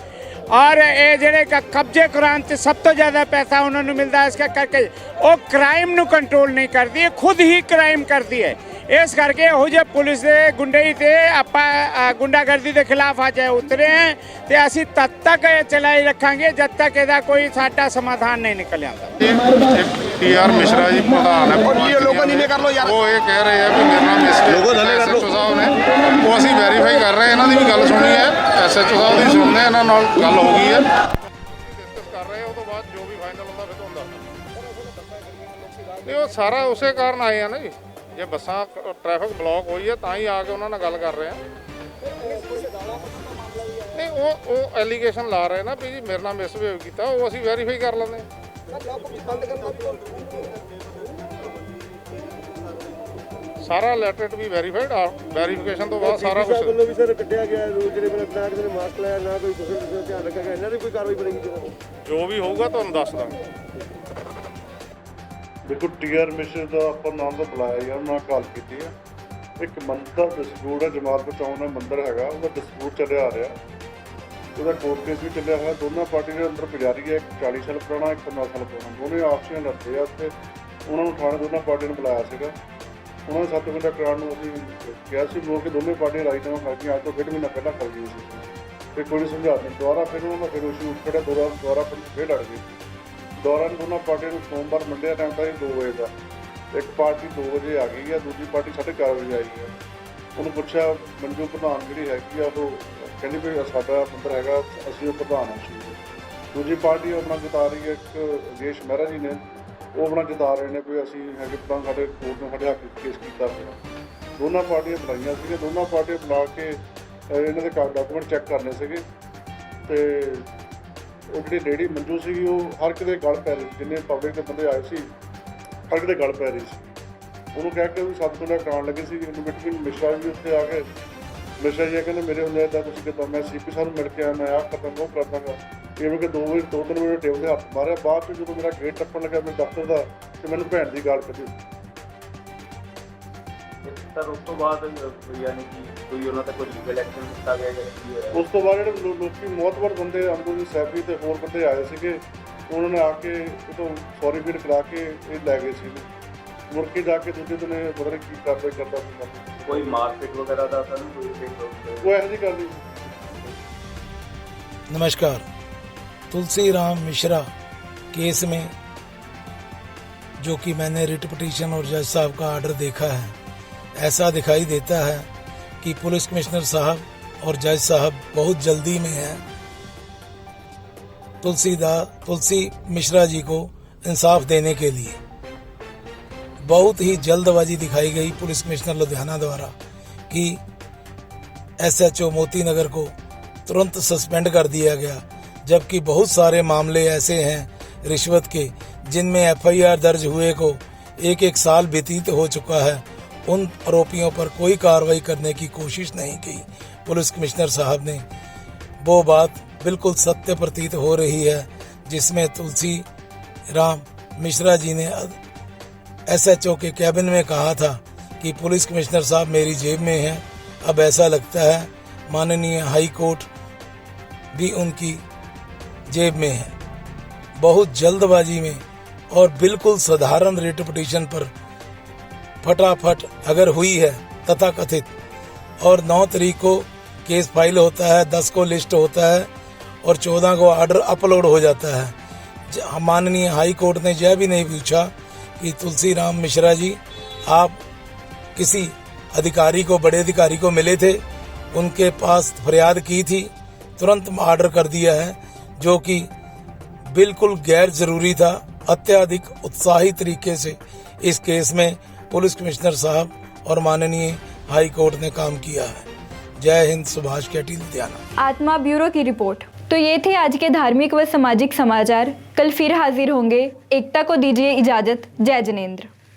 S19: ਔਰ ਇਹ ਜਿਹੜੇ ਕਬਜ਼ੇ ਕਰਾਉਣ 'ਚ ਸਭ ਤੋਂ ਜ਼ਿਆਦਾ ਪੈਸਾ ਉਹਨਾਂ ਨੂੰ ਮਿਲਦਾ। ਇਸ ਕਰਕੇ ਉਹ ਕ੍ਰਾਈਮ ਨੂੰ ਕੰਟਰੋਲ ਨਹੀਂ ਕਰਦੀ, ਇਹ ਖੁਦ ਹੀ ਕ੍ਰਾਈਮ ਕਰਦੀ ਹੈ। ਇਸ ਕਰਕੇ ਇਹੋ ਜਿਹੇ ਪੁਲਿਸ ਦੇ ਗੁੰਡਈ ਤੇ ਆਪਾਂ ਗੁੰਡਾਗਰਦੀ ਦੇ ਖਿਲਾਫ ਅੱਜ ਉਤਰੇ ਹਾਂ ਤੇ ਅਸੀਂ ਤਦ ਤੱਕ ਇਹ ਚਲਾਈ ਰੱਖਾਂਗੇ ਜਦ ਤੱਕ ਇਹਦਾ ਕੋਈ ਸਾਡਾ ਸਮਾਧਾਨ ਨਹੀਂ ਨਿਕਲ ਆਉਂਦਾ।
S16: TR ਮਿਸ਼ਰਾ ਜੀ ਪ੍ਰਧਾਨ ਹੈ, ਉਹ ਇਹ ਕਹਿ ਰਹੇ ਆ ਕਿ ਮੇਰਾ ਨਾਮ SHO ਸਾਹਿਬ ਨੇ, ਉਹ ਅਸੀਂ ਵੈਰੀਫਾਈ ਕਰ ਰਹੇ ਹਾਂ, ਇਹਨਾਂ ਦੀ ਵੀ ਗੱਲ ਸੁਣੀ ਹੈ, SHO ਸਾਹਿਬ ਦੀ ਸੁਣਦੇ, ਇਹਨਾਂ ਨਾਲ ਗੱਲ ਹੋ ਗਈ ਹੈ, ਡਿਸਕਸ ਕਰ ਰਹੇ, ਉਹ ਤੋਂ ਬਾਅਦ ਜੋ ਵੀ ਫਾਈਨਲ ਹੁੰਦਾ ਫਿਰ ਤੁਹਾਨੂੰ ਨਹੀਂ, ਉਹ ਸਾਰਾ ਉਸੇ ਕਾਰਨ ਆਏ ਆ ਨਾ ਜੀ, ਜੇ ਬੱਸਾਂ ਟ੍ਰੈਫਿਕ ਬਲੌਕ ਹੋਈ ਹੈ ਤਾਂ ਹੀ ਆ ਕੇ ਉਹਨਾਂ ਨਾਲ ਗੱਲ ਕਰ ਰਹੇ ਆ। ਨਹੀਂ ਉਹ ਐਲੀਗੇਸ਼ਨ ਲਾ ਰਹੇ ਨਾ ਵੀ ਜੀ ਮੇਰੇ ਨਾਲ ਮਿਸਬਿਹੇਵ ਕੀਤਾ, ਉਹ ਅਸੀਂ ਵੈਰੀਫਾਈ ਕਰ ਲੈਂਦੇ। ਸਾਰਾ ਲੈਟਰ ਵੀ ਵੈਰੀਫਾਈਡ ਵੈਰੀਫਿਕੇਸ਼ਨ ਤੋਂ ਬਾਅਦ ਸਾਰਾ ਕੁਝ ਵੱਲੋਂ ਵੀ ਸਰ ਕੱਢਿਆ ਗਿਆ ਰੂਲ ਜਿਹੜੇ ਨਾ ਕਿਸੇ ਨੇ ਮਾਸਕ ਲਾਇਆ ਨਾ ਕੋਈ ਸੋਸ਼ਲ ਧਿਆਨ ਰੱਖਿਆ ਗਿਆ, ਇਹਨਾਂ ਦੀ ਕੋਈ ਕਾਰਵਾਈ ਬਣੇਗੀ ਜੋ ਵੀ ਹੋਊਗਾ ਤੁਹਾਨੂੰ ਦੱਸ ਦਾਂਗੇ।
S20: ਦੇਖੋ TR ਮਿਸ਼ਰ ਦਾ ਆਪਾਂ ਨਾਮ ਤਾਂ ਬੁਲਾਇਆ ਜਾਂ ਉਹਨਾਂ ਕਾਲ ਕੀਤੀ ਹੈ। ਇੱਕ ਮੰਦਰ ਡਿਸਪਿਊਟ ਹੈ, ਜਮਾਲਪੁਰ ਚੌਂਕ ਦਾ ਮੰਦਰ ਹੈਗਾ, ਉਹਦਾ ਡਿਸਪਿਊਟ ਚੱਲਿਆ ਆ ਰਿਹਾ, ਉਹਦਾ ਕੋਰਟ ਕੇਸ ਵੀ ਚੱਲਿਆ ਹੋਇਆ। ਦੋਨਾਂ ਪਾਰਟੀ ਦੇ ਅੰਦਰ ਪੁਜਾਰੀ ਹੈ, ਇੱਕ 40 ਸਾਲ ਪੁਰਾਣਾ, ਇੱਕ 15 ਸਾਲ ਪੁਰਾਣਾ, ਦੋਨੇ ਆਪਸ ਵਿੱਚ ਲੜਦੇ ਆ ਉੱਥੇ। ਉਹਨਾਂ ਨੂੰ ਥਾਣੇ ਦੋਨਾਂ ਪਾਰਟੀਆਂ ਨੂੰ ਬੁਲਾਇਆ ਸੀਗਾ, ਉਹਨਾਂ ਨੇ 7 ਘੰਟਾ ਕਰਾਉਣ ਨੂੰ ਅਸੀਂ ਕਿਹਾ ਸੀ, ਲੋਕ ਕਿ ਦੋਨੇ ਪਾਰਟੀਆਂ ਰਾਜੀਨਾਮਾ ਕਰ ਗਈਆਂ, ਅੱਜ ਤੋਂ 1.5 ਮਹੀਨਾ ਪਹਿਲਾਂ ਕਰ ਗਈ ਸੀ, ਫਿਰ ਕੋਈ ਨਹੀਂ ਸਮਝਾ ਦਿੱਤਾ। ਦੁਬਾਰਾ ਫਿਰ ਉਹਨਾਂ ਦਾ ਫਿਰ ਉਸੇ ਉੱਠ ਖੜਿਆ, ਦੁਬਾਰਾ ਫਿਰ ਲੜ ਗਏ। ਦੌਰਾਨ ਦੋਨਾਂ ਪਾਰਟੀਆਂ ਨੂੰ ਸੋਮਵਾਰ ਮੰਡੇ ਦਾ ਟਾਈਮ ਤਾਂ 2 ਵਜੇ ਦਾ, ਇੱਕ ਪਾਰਟੀ 2 ਵਜੇ ਆ ਗਈ ਹੈ, ਦੂਜੀ ਪਾਰਟੀ 4:30 ਵਜੇ ਆਈ ਹੈ। ਉਹਨੂੰ ਪੁੱਛਿਆ ਮੰਜੂ ਪ੍ਰਧਾਨ ਜਿਹੜੀ ਹੈਗੀ ਆ, ਉਹ ਕਹਿੰਦੀ ਵੀ ਸਾਡਾ ਮੰਦਰ ਹੈਗਾ, ਅਸੀਂ ਉਹ ਪ੍ਰਧਾਨ ਹਾਂ। ਦੂਜੀ ਪਾਰਟੀ ਆਪਣਾ ਜਿਤਾ ਰਹੀ ਹੈ, ਇੱਕ ਰਜੇਸ਼ ਮਹਿਰਾ ਜੀ ਨੇ, ਉਹ ਆਪਣਾ ਜਿਤਾ ਰਹੇ ਨੇ ਵੀ ਅਸੀਂ ਹੈਗੇ ਤਾਂ ਸਾਡੇ ਕੋਰਟ ਨੂੰ ਸਾਡੇ ਹੱਕ ਕੇਸ ਕੀਤਾ ਪਿਆ। ਦੋਨਾਂ ਪਾਰਟੀਆਂ ਬੁਲਾਈਆਂ ਸੀਗੀਆਂ, ਦੋਨਾਂ ਪਾਰਟੀਆਂ ਬੁਲਾ ਕੇ ਇਹਨਾਂ ਦੇ ਡਾਕੂਮੈਂਟ ਚੈੱਕ ਕਰਨੇ ਸੀਗੇ ਤੇ ਉਹ ਜਿਹੜੀ ਲੇਡੀ ਮੰਜੂ ਸੀਗੀ ਉਹ ਹਰ ਕਿਤੇ ਗਲ ਪੈ ਰਹੀ ਸੀ, ਜਿੰਨੇ ਪਬਲਿਕ ਦੇ ਬੰਦੇ ਆਏ ਸੀ ਹਰ ਕਿਤੇ ਗਲ ਪੈ ਰਹੀ ਸੀ। ਉਹਨੂੰ ਕਹਿ ਕੇ ਵੀ 7 ਘੰਟਾ ਕਰਾਉਣ ਲੱਗੇ ਸੀ। ਇੰਟੀਮੇਟਲੀ ਮਿਸ਼ਰਾ ਵੀ ਉੱਥੇ ਆ ਕੇ ਮਿਸ਼ਰਾ ਜੀ ਕਹਿੰਦੇ ਮੇਰੇ ਹੁੰਦੇ ਇੱਦਾਂ ਤੁਸੀਂ ਕਿੱਦਾਂ, ਮੈਂ CP ਸਾਹਿਬ ਨੂੰ ਮਿਲ ਕੇ ਆਇਆ, ਮੈਂ ਆਹ ਕਰਦਾ ਉਹ ਕਰ ਦਾਂਗਾ। ਇਹ ਕਿ 2-3 ਵਜੇ ਟੇਬਲ 'ਤੇ ਹੱਥ ਮਾਰਿਆ। ਬਾਅਦ 'ਚ ਜਦੋਂ ਮੇਰਾ ਗੇਟ ਟੱਪਣ ਲੱਗਾ ਮੇਰੇ ਦਫ਼ਤਰ ਦਾ ਤੇ ਮੈਨੂੰ ਭੈਣ ਦੀ ਗਾਲ ਕੱਢੀ।
S21: ਸਰ ਉਸ ਤੋਂ ਬਾਅਦ ਯਾਨੀ ਕਿ ਕੋਈ ਉਹਨਾਂ ਤੇ ਕੋਈ ਲੀਗਲ ਐਕਸ਼ਨ ਕੀਤਾ ਗਿਆ ਜਾਂ ਕੀ ਹੋਇਆ?
S20: ਉਸ ਤੋਂ ਬਾਅਦ ਜਿਹੜੇ ਲੋਕੀ ਮੌਤਬਰ ਬੰਦੇ ਅੰਬੂ ਸੈਫੀ ਤੇ ਹੋਰ ਬੰਦੇ ਆਏ ਸੀਗੇ, ਉਹਨਾਂ ਨੇ ਆ ਕੇ ਇਹ ਤੋਂ ਸੌਰੀ ਫੀਲ ਕਰਾ ਕੇ ਇਹ ਲੈ ਗਏ ਸੀ। ਮੁੜ ਕੇ ਜਾ ਕੇ ਦੂਜੇ ਦਿਨ ਪਤਾ ਨਹੀਂ ਕੀ ਕਾਰਵਾਈ ਕਰਦਾ ਸੀ।
S21: ਕੋਈ मारपीट वगैरह का था कोई
S20: वो ऐसी कर दी।
S22: नमस्कार। तुलसी राम मिश्रा केस में जो कि मैंने रिट पिटीशन और जज साहब का आर्डर देखा है, ऐसा दिखाई देता है कि पुलिस कमिश्नर साहब और जज साहब बहुत जल्दी में हैं तुलसी मिश्रा जी को इंसाफ देने के लिए। बहुत ही जल्दबाजी दिखाई गई पुलिस कमिश्नर लुधियाना द्वारा कि SHO मोती नगर को तुरंत सस्पेंड कर दिया गया, जबकि बहुत सारे मामले ऐसे हैं रिश्वत के जिनमें FIR दर्ज हुए को 1-1 साल व्यतीत हो चुका है। उन आरोपियों पर कोई कार्रवाई करने की कोशिश नहीं की पुलिस कमिश्नर साहब ने। वो बात बिल्कुल सत्य प्रतीत हो रही है जिसमें तुलसी राम मिश्रा जी ने SHO के कैबिन में कहा था कि पुलिस कमिश्नर साहब मेरी जेब में हैं। अब ऐसा लगता है माननीय हाई कोर्ट भी उनकी जेब में है। बहुत जल्दबाजी में और बिल्कुल साधारण रिट पिटीशन पर फटाफट अगर हुई है तथाकथित, और 9 तारीख को केस फाइल होता है, 10 को लिस्ट होता है और 14 को आर्डर अपलोड हो जाता है। माननीय हाई कोर्ट ने यह भी नहीं पूछा कि तुलसी राम मिश्रा जी आप किसी अधिकारी को, बड़े अधिकारी को मिले थे, उनके पास फरियाद की थी, तुरंत ऑर्डर कर दिया है, जो कि बिल्कुल गैर ज़रूरी था। अत्यधिक उत्साही तरीके से इस केस में पुलिस कमिश्नर साहब और माननीय हाई कोर्ट ने काम किया है। जय हिंद। सुभाष कैटी, लुधियाना।
S1: आत्मा ब्यूरो की रिपोर्ट। तो ये थे आज के धार्मिक व सामाजिक समाचार। कल फिर हाजिर होंगे। एकता को दीजिए इजाज़त। जय जिनेंद्र।